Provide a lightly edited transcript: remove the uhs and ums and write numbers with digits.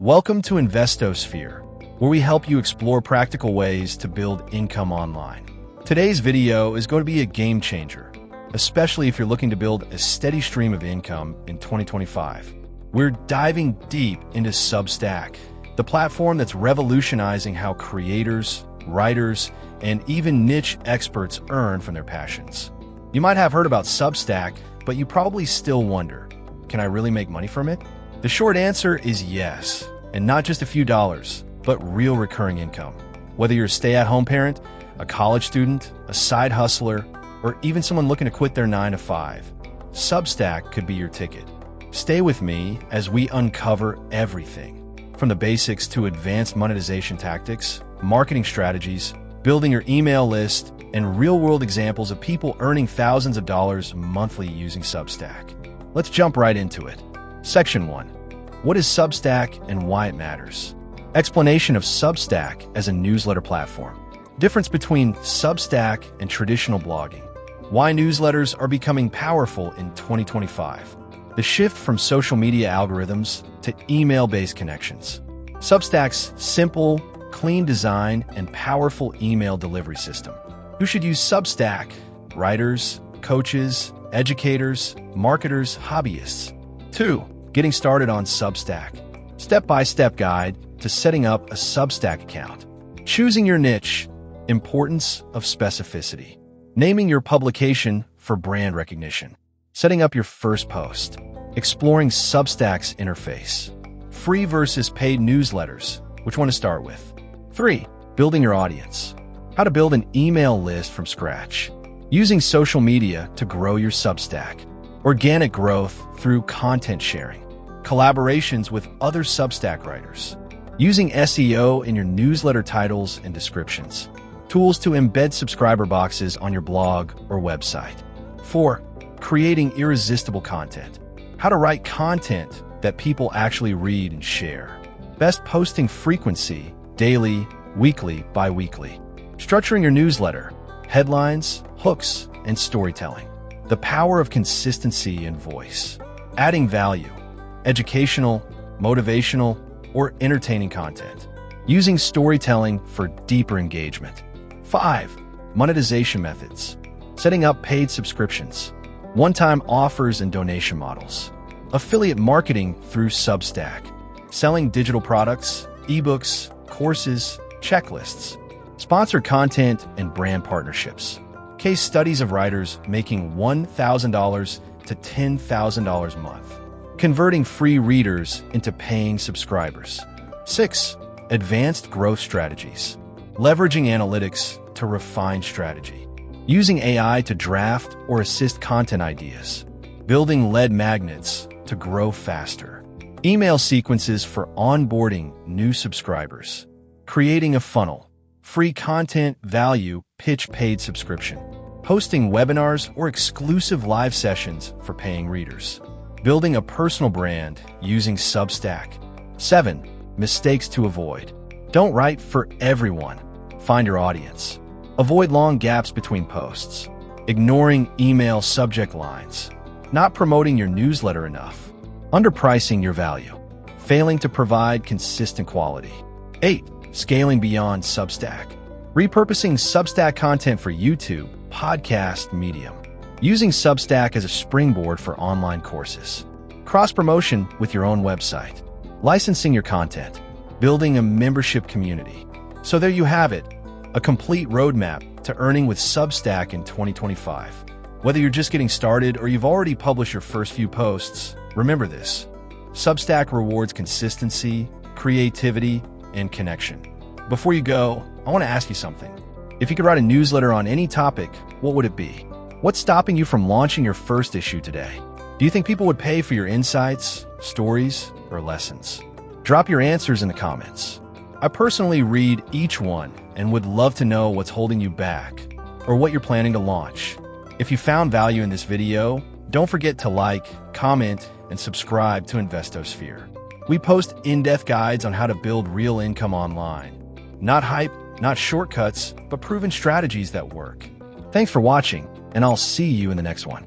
Welcome to Investosphere, where we help you explore practical ways to build income online. Today's video is going to be a game changer, especially if you're looking to build a steady stream of income in 2025. We're diving deep into Substack, the platform that's revolutionizing how creators, writers, and even niche experts earn from their passions. You might have heard about Substack, but you probably still wonder, can I really make money from it? The short answer is yes, and not just a few dollars, but real recurring income. Whether you're a stay-at-home parent, a college student, a side hustler, or even someone looking to quit their 9-to-5, Substack could be your ticket. Stay with me as we uncover everything, from the basics to advanced monetization tactics, marketing strategies, building your email list, and real-world examples of people earning thousands of dollars monthly using Substack. Let's jump right into it. Section 1. What is Substack and why it matters? Explanation of Substack as a newsletter platform. Difference between Substack and traditional blogging. Why newsletters are becoming powerful in 2025. The shift from social media algorithms to email-based connections. Substack's simple, clean design and powerful email delivery system. Who should use Substack? Writers, coaches, educators, marketers, hobbyists. 2. Getting started on Substack. Step-by-step guide to setting up a Substack account. Choosing your niche. Importance of specificity. Naming your publication for brand recognition. Setting up your first post. Exploring Substack's interface. Free versus paid newsletters. Which one to start with? 3. Building your audience. How to build an email list from scratch. Using social media to grow your Substack. Organic growth through content sharing. Collaborations with other Substack writers. Using SEO in your newsletter titles and descriptions. Tools to embed subscriber boxes on your blog or website. 4. Creating irresistible content. How to write content that people actually read and share. Best posting frequency, daily, weekly, bi-weekly. Structuring your newsletter, headlines, hooks, and storytelling. The power of consistency and voice. Adding value, educational, motivational, or entertaining content. Using storytelling for deeper engagement. 5. Monetization methods. Setting up paid subscriptions. One-time offers and donation models. Affiliate marketing through Substack. Selling digital products, ebooks, courses, checklists. Sponsored content and brand partnerships. Case studies of writers making $1,000 to $10,000 a month. Converting free readers into paying subscribers. 6. Advanced growth strategies. Leveraging analytics to refine strategy. Using AI to draft or assist content ideas. Building lead magnets to grow faster. Email sequences for onboarding new subscribers. Creating a funnel. Free content, value, pitch paid subscription. Hosting webinars or exclusive live sessions for paying readers. Building a personal brand using Substack. 7. Mistakes to avoid. Don't write for everyone. Find your audience. Avoid long gaps between posts. Ignoring email subject lines. Not promoting your newsletter enough. Underpricing your value. Failing to provide consistent quality. 8. Scaling beyond Substack. Repurposing Substack content for YouTube, podcast, Medium. Using Substack as a springboard for online courses. Cross-promotion with your own website. Licensing your content. Building a membership community. So there you have it, a complete roadmap to earning with Substack in 2025. Whether you're just getting started or you've already published your first few posts, remember this. Substack rewards consistency, creativity, and connection. Before you go, I want to ask you something. If you could write a newsletter on any topic, what would it be? What's stopping you from launching your first issue today? Do you think people would pay for your insights, stories, or lessons? Drop your answers in the comments. I personally read each one and would love to know what's holding you back or what you're planning to launch. If you found value in this video, don't forget to like, comment, and subscribe to Investosphere. We post in-depth guides on how to build real income online. Not hype, not shortcuts, but proven strategies that work. Thanks for watching, and I'll see you in the next one.